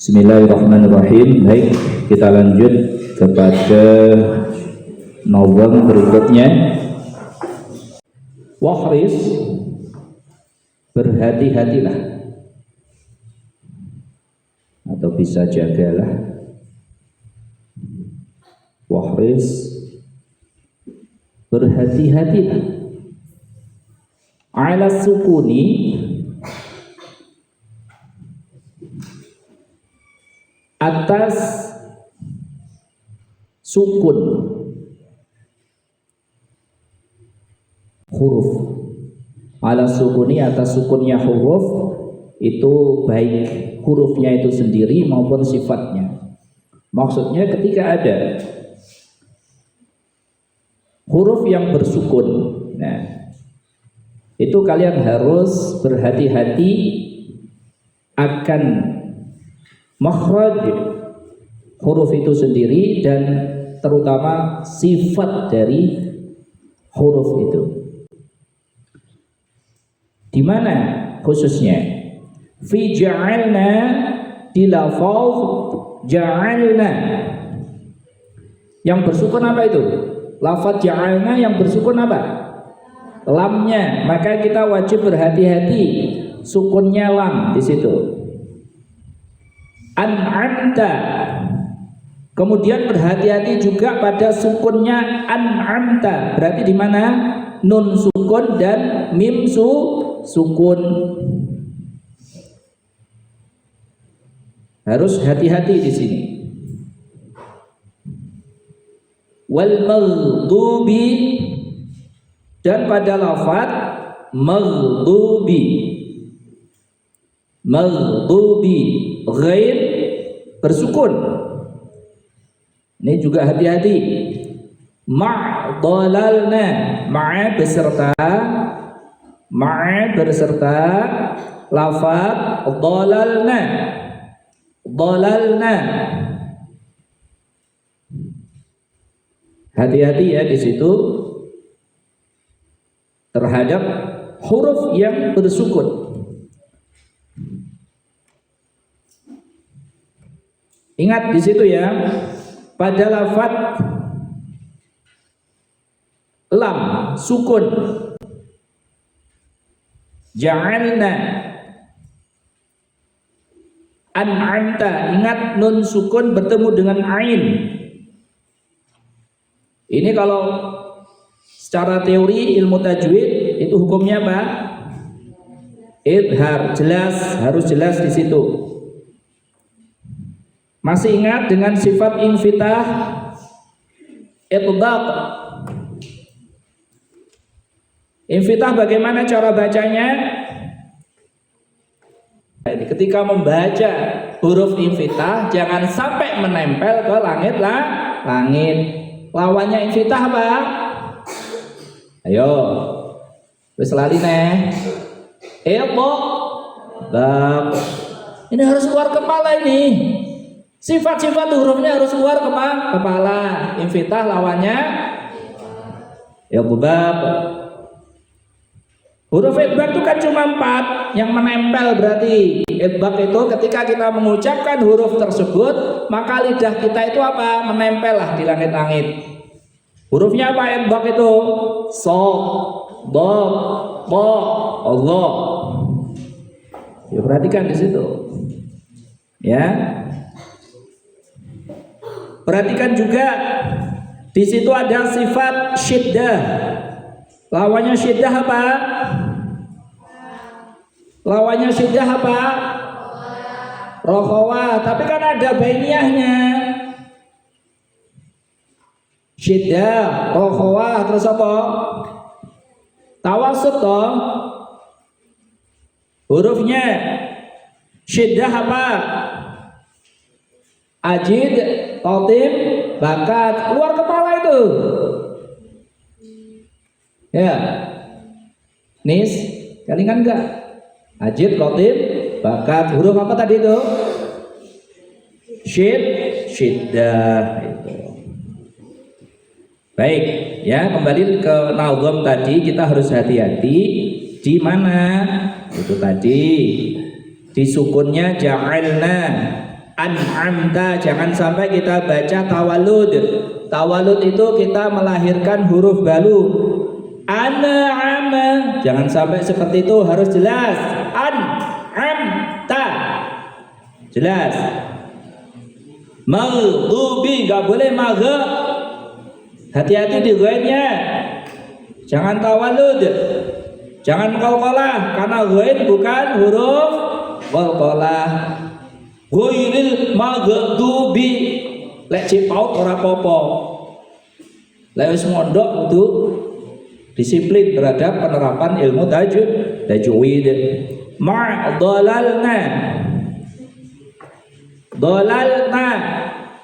Bismillahirrahmanirrahim. Baik, kita lanjut kepada nazam berikutnya. Wahris, berhati-hatilah, atau bisa jagalah. Wahris, berhati-hatilah. Ala sukuni, atas sukun huruf. Ala sukuni, atas sukunnya huruf, itu baik hurufnya itu sendiri maupun sifatnya. Maksudnya ketika ada huruf yang bersukun, nah itu kalian harus berhati-hati akan makhraj huruf itu sendiri dan terutama sifat dari huruf itu. Di mana khususnya? Fi ja'alna, di lafaz ja'alna. Yang bersukun apa itu? Lafaz ja'alna yang bersukun apa? Lamnya. Maka kita wajib berhati-hati sukunnya lam di situ. An'amta, kemudian berhati-hati juga pada sukunnya an'amta. Berarti di mana nun sukun dan mim sukun. Harus hati-hati di sini. Wal maghdubi, dan pada lafaz maghdubi. Maghdubi ghair bersukun. Ini juga hati-hati. Ma'dalalna, ma'a beserta, ma'a berserta lafaz dalalna. Dalalna. Hati-hati ya di situ terhadap huruf yang bersukun. Ingat di situ ya, pada lafaz lam sukun ja'alna, an'amta, ingat nun sukun bertemu dengan ain. Ini kalau secara teori ilmu tajwid itu hukumnya apa? Idhar, jelas, harus jelas di situ. Masih ingat dengan sifat infitah itbaq? Infitah bagaimana cara bacanya? Ketika membaca huruf infitah jangan sampai menempel ke langit langit. Lawannya infitah apa? Ayo, wis lali neh. Itbaq. Ini harus keluar kepala ini. Sifat-sifat hurufnya harus keluar kepala. Infitah lawannya idbaq. Huruf idbaq itu kan cuma 4 yang menempel. Berarti idbaq itu ketika kita mengucapkan huruf tersebut, maka lidah kita itu apa? Menempel lah di langit-langit. Hurufnya apa idbaq itu? Shad, dad, ta, Allah. Ya perhatikan di situ. Ya. Perhatikan juga di situ ada sifat syiddah. Lawannya syiddah apa? Lawannya syiddah apa? Rokhawah. Tapi kan ada bainiyahnya. Syiddah, rokhawah, terus apa? Tawasut toh. Hurufnya syiddah apa? Ajid, Tatim, bakat, keluar kepala itu. Ya, Nis, kalian enggak? Ajid, Tatim, bakat, huruf apa tadi itu? Syiddah itu. Baik, ya kembali ke nazam tadi, kita harus hati-hati di mana itu tadi di sukunnya ja'alna. An'amta, jangan sampai kita baca tawalud. Tawalud itu kita melahirkan huruf baru. An'ama, jangan sampai seperti itu, harus jelas. An'amta, jelas. Maghdubi, nggak boleh magha. Hati-hati di ghainnya. Jangan tawalud. Jangan qalqalah, karena ghain bukan huruf qalqalah. Ghairil maghdubi, lek cipaut ora apa-apa. Lek wis mondok kudu disiplin terhadap penerapan ilmu tajwid. Ma'dalalna, dolalna,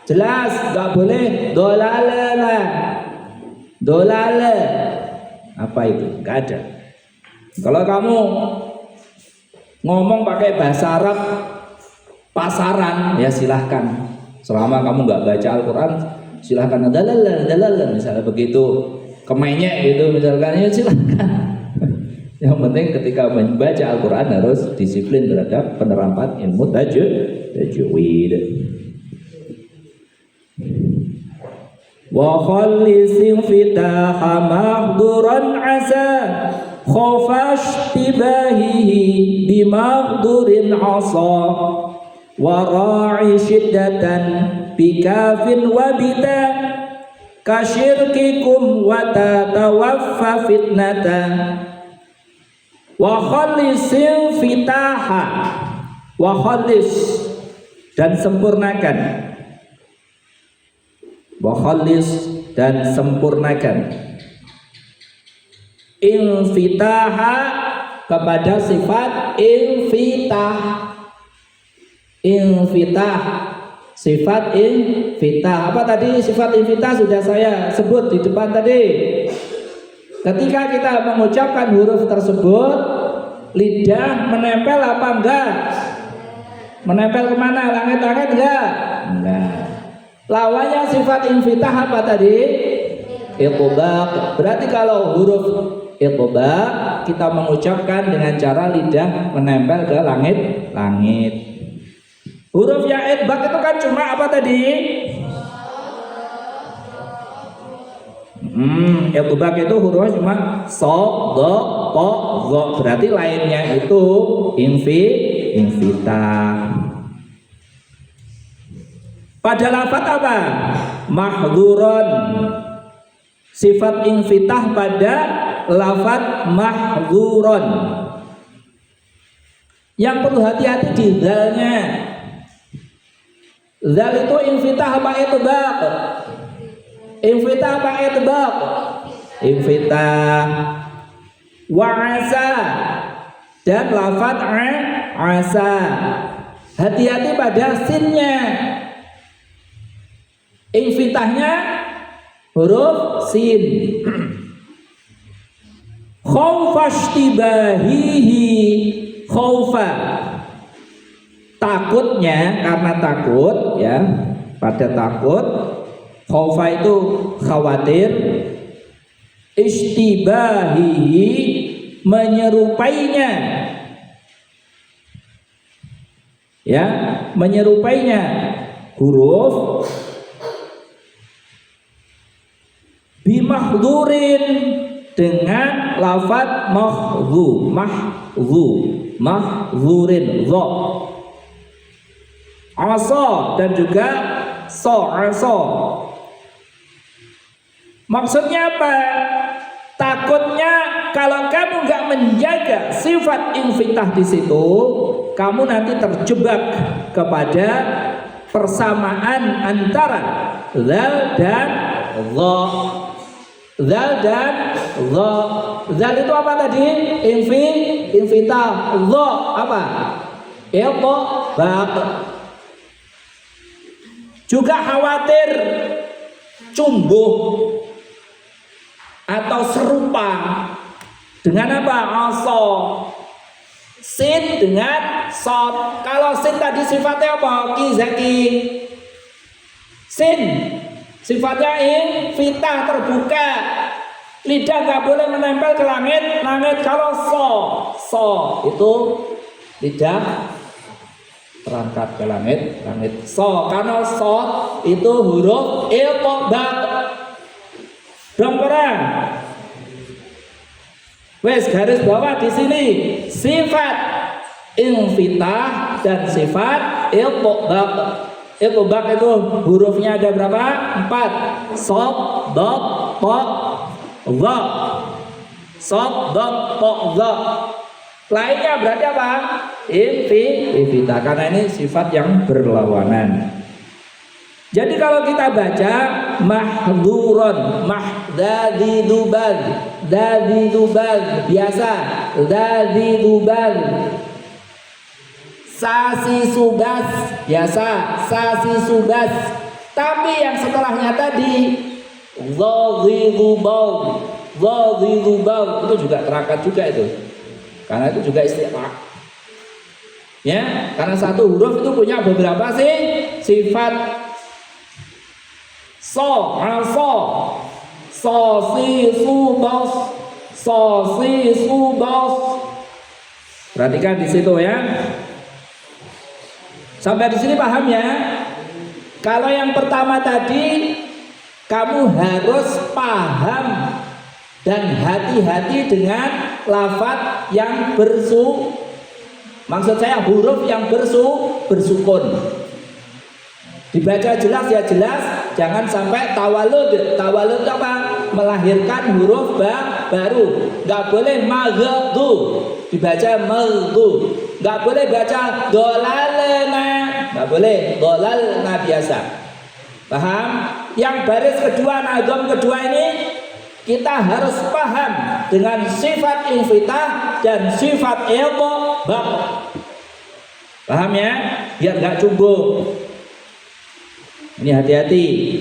jelas, nggak boleh dolalana, dolale, apa itu? Nggak ada. Kalau kamu ngomong pakai bahasa Arab pasaran, ya silahkan. Selama kamu nggak baca Al-Quran, silahkan. Dalal, misalnya begitu. Kemenyek gitu misalkan, ya silahkan. Yang penting ketika membaca Al-Quran harus disiplin terhadap penerapan ilmu tajwid. Wa khallisin fitaha mahduran asa khofash tibahihi bimahdurin asa wa ra'i syiddatan bikafin wabita kasyirkikum wa tatawaffa fitnata. Wa khallisin fitaha, wa khallis, dan sempurnakan. Wa khallis, dan sempurnakan. Infitaha, kepada sifat infitah. Infitah, sifat infitah. Apa tadi sifat infitah sudah saya sebut di depan tadi. Ketika kita mengucapkan huruf tersebut, lidah menempel apa enggak? Menempel kemana? Langit-langit enggak? Enggak. Lawannya sifat infitah apa tadi? Iqbaq. Berarti kalau huruf iqbaq kita mengucapkan dengan cara lidah menempel ke langit-langit. Huruf yang iqbaq itu kan cuma apa tadi? Iqbaq itu hurufnya cuma so, do, po, go. Berarti lainnya itu infitah. Pada lafaz apa? Mahdzurun. Sifat infitah pada lafaz mahdzurun. Yang perlu hati-hati di zalnya. Zal itu infitah apa iqbaq? Infitah apa iqbaq? Infitah. Wa asa, dan lafaz asa. Hati-hati pada sinnya. Infitahnya huruf sin. Khawfashtibahihi, khawfa, takutnya, karena takut ya, pada takut. Khawfa itu khawatir. Ishtibahihi, menyerupainya, ya, menyerupainya. Huruf bimahdurin, dengan lafaz mahdurin, dha. Asa, dan juga asa. Maksudnya apa? Takutnya kalau kamu nggak menjaga sifat infitah di situ, kamu nanti terjebak kepada persamaan antara zal dan dha. Zal dan dha. Zal itu apa tadi? Infitah. Dha apa? Iqbaq. Juga khawatir, cumbuh, atau serupa dengan apa? Asa. Sin dengan sod. Kalau sin tadi sifatnya apa? Zaki. Sin sifatnya infitah, terbuka. Lidah nggak boleh menempel ke langit. Kalau so itu lidah terangkat ke langit. So, karena so itu huruf iltibaq. Dong perang. Wes garis bawah di sini sifat infitah dan sifat iltibaq. Iltibaq itu hurufnya ada berapa? 4. Shad, dad, ta, dha. Shad, dad, ta, dha. Lainnya berarti apa? Infitah, karena ini sifat yang berlawanan. Jadi kalau kita baca mahdhuron, mahdadidubal, dadidubal biasa, dadidubal. Sasi subas biasa, sasi subas. Tapi yang setelahnya tadi dhadhidubal, dhadhidubal itu juga terangkat juga itu. Karena itu juga istilah. Ya, karena satu huruf itu punya beberapa sifat. So, si subas, si subas. Perhatikan di situ ya. Sampai di sini paham ya? Kalau yang pertama tadi kamu harus paham dan hati-hati dengan lafaz yang maksud saya huruf yang bersukun. Dibaca jelas ya jelas, jangan sampai tawalud. Tawalud apa? Melahirkan huruf baru. Enggak boleh maghdu, dibaca maghdu. Enggak boleh baca dolalna, enggak boleh dolalna biasa. Paham? Yang baris kedua, nadom kedua ini kita harus paham dengan sifat infitah dan sifat iltibaq. Paham ya? Biar enggak cumbu. Ini hati-hati.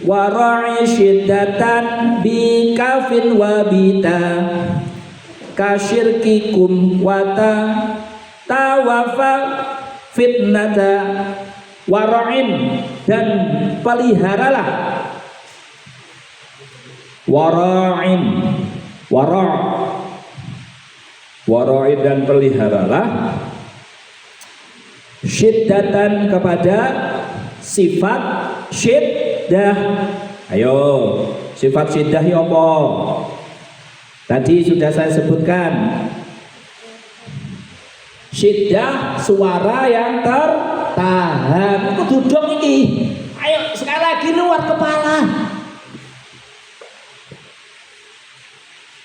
Wara'i syiddatan bi kafin wa bita kasyirkikum wata tawafa fitnata. Wara'in, dan peliharalah. Wara'in, wara'in dan peliharalah syiddatan kepada sifat syiddah. Ayo, sifat syiddah ya apa? Tadi sudah saya sebutkan. Syiddah suara yang tertahan. Itu duduk ini. Ayo sekali lagi luar kepala.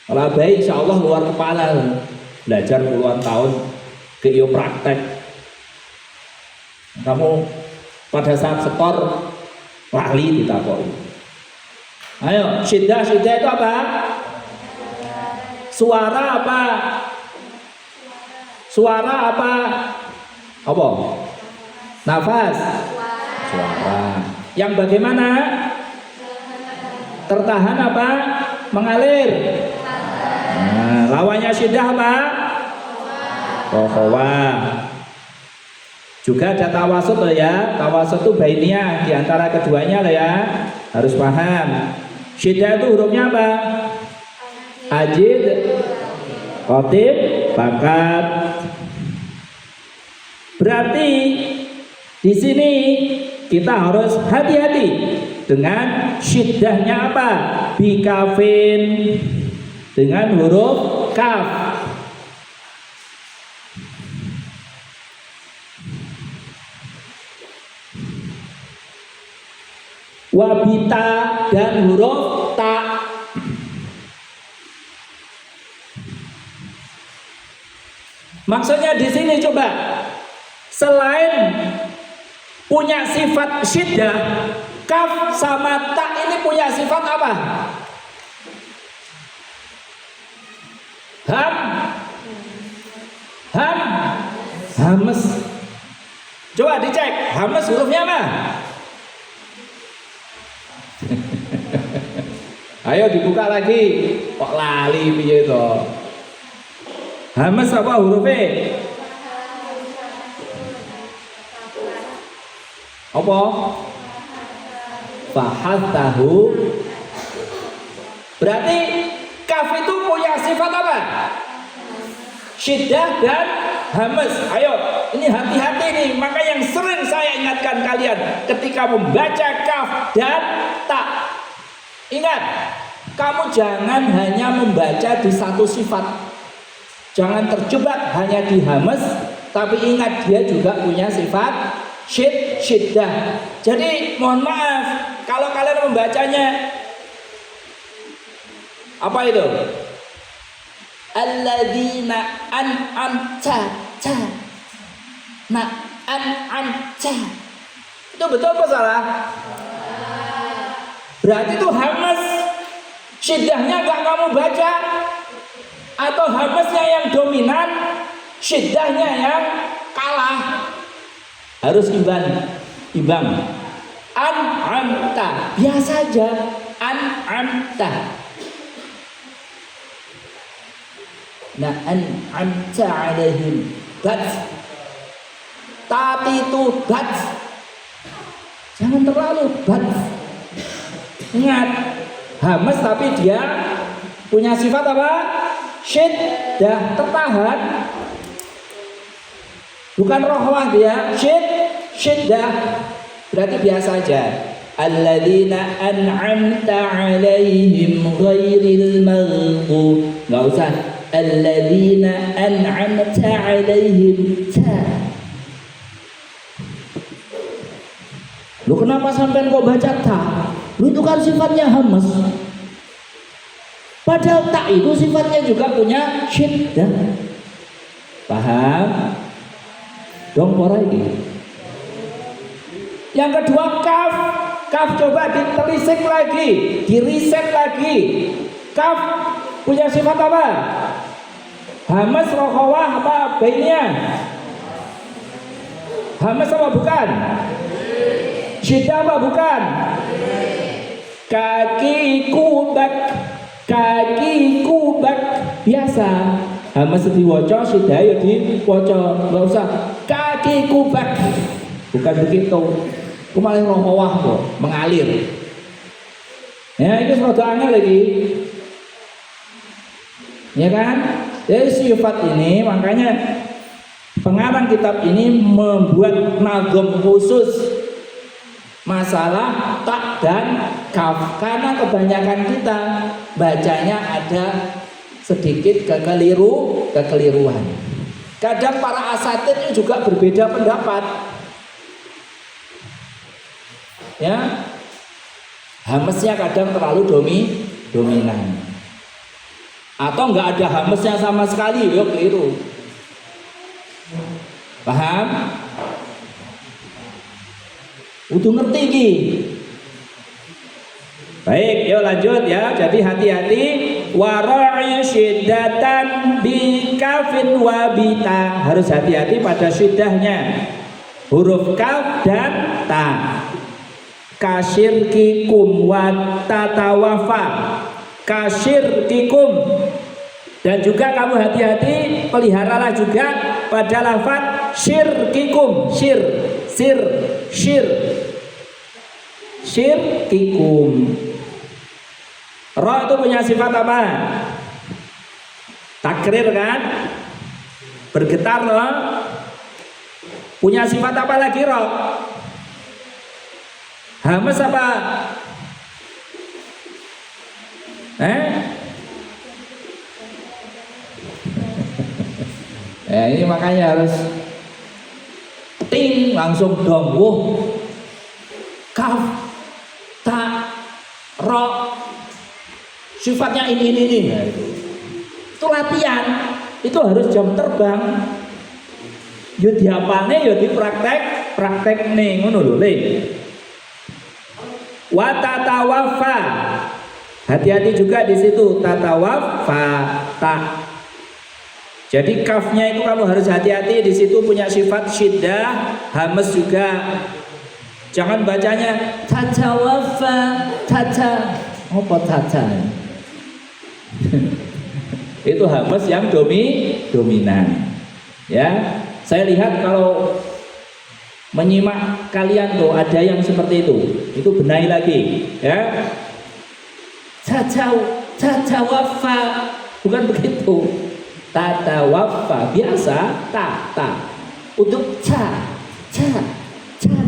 Kalau baik insya Allah luar kepala. Belajar puluhan tahun ke praktek. Kamu pada saat setor lali ditakoi. Ayo, syiddah itu apa? Suara apa? Suara apa? Apa? Nafas. Suara. Yang bagaimana? Tertahan apa? Mengalir. Nah, lawannya syiddah apa? Rohawa. Juga ada tawasud loh ya. Tawasud itu bainiyah di antara keduanya loh ya. Harus paham. Syiddah itu hurufnya apa? Ajid, qatib, bakat. Berarti di sini kita harus hati-hati dengan syiddahnya apa? Bikafin, dengan huruf kaf. Wabita dan huruf ta. Maksudnya di sini coba, selain punya sifat syiddah, kaf sama ta ini punya sifat apa? Hames. Coba dicek, hames hurufnya apa? Ayo dibuka lagi. Kok lali piye to? Hames apa hurufnya? Apa? Fahathahu. Berarti kaf itu punya sifat apa? Syiddah dan hamas. Ayo, ini hati-hati nih. Maka yang sering saya ingatkan kalian ketika membaca kaf dan ta, ingat, kamu jangan hanya membaca di satu sifat. Jangan terjebak hanya di hamas, tapi ingat dia juga punya sifat syiddah. Jadi mohon maaf kalau kalian membacanya apa itu? Alladzina an'amta ta. Nah, an'amta. Itu betul apa salah? Berarti itu hamas. Syiddahnya enggak kamu baca, atau hamasnya yang dominan, syiddahnya yang kalah. Harus imbang. An'amta, biasa aja. An'amta. Nah, an'amta alaihim. Tapi itu jangan terlalu ingat, hamas tapi dia punya sifat apa? Syiddah, tertahan. Bukan rohwah dia, syiddah. Berarti biasa aja. Alladzina an'amta alaihim ghairil maghdub. Enggak usah. Alladzina an'amta alaihim ta. Lu kenapa sampai kok baca ta? Lu itu kan sifatnya hamas. Padahal ta itu sifatnya juga punya syiddah. Paham? Dong ora iki. Yang kedua kaf. Kaf coba ditelisik lagi, diriset lagi. Kaf punya sifat apa? Hamas, rokhawah, apa bainnya? Hamas apa bukan? Syiddah apa bukan? Kaki kubak biasa. Hamas diwaca, syiddah ya diwaca. Enggak usah kaki kubak. Bukan begitu. Ku malah rokhawah kok, mengalir. Ya, itu rada angel lagi. Ya kan? Dari sifat ini makanya pengarang kitab ini membuat nazam khusus masalah tak dan kaf, karena kebanyakan kita bacanya ada sedikit kekeliruan. Kadang para asatidz juga berbeda pendapat. Ya, hamasnya kadang terlalu dominan. Atau enggak ada hamasnya sama sekali, ya keliru. Paham? Udah ngerti ki. Baik, yuk lanjut ya. Jadi hati-hati. Wara'i syiddatan bi kafin wa bita. Harus hati-hati pada syiddahnya. Huruf kaf dan ta. Kasyirkikum wa tatawafa. Kasyirkikum. Dan juga kamu hati-hati, peliharalah juga pada lafaz syirkikum. Syirkikum. Ra itu punya sifat apa? Takrir kan? Bergetar loh. Punya sifat apa lagi ra? Hamas apa? Ya ini makanya harus ting langsung dong. Kaf, ta, ro, sifatnya ini. Nah, itu latihan, itu harus jam terbang. Yo dihafalne yo dipraktek nih ngono lho le. Wa tatawafa. Hati-hati juga di situ tatawafa ta. Jadi kafnya itu kamu harus hati-hati, di situ punya sifat syiddah, hamas juga. Jangan bacanya tatawafa tata. Apa tata? Itu hamas yang dominan. Ya, saya lihat kalau menyimak kalian tuh ada yang seperti itu benahi lagi ya. Tatawafa bukan begitu. tatawaffa biasa ta. Untuk ca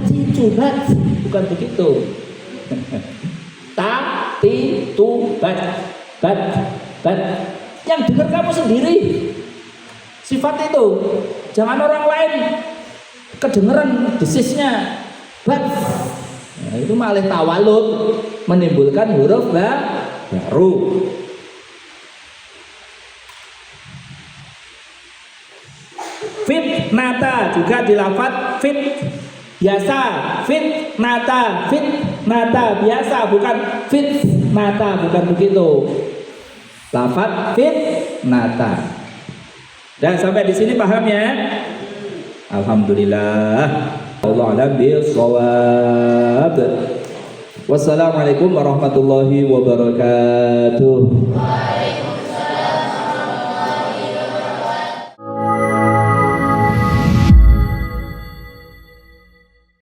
cicubat bukan begitu. Ta ti tu bat. Yang dengar kamu sendiri. Sifat itu. Jangan orang lain kedengeran desisnya. Bat. Nah, itu malah tawalud, menimbulkan huruf baru. Fitnata juga dilafat fit biasa, fitnata biasa, bukan fitnata, bukan begitu. Lafat fitnata. Dan sampai di sini paham ya? Alhamdulillah. Allah alam bisawab. Wassalamualaikum warahmatullahi wabarakatuh.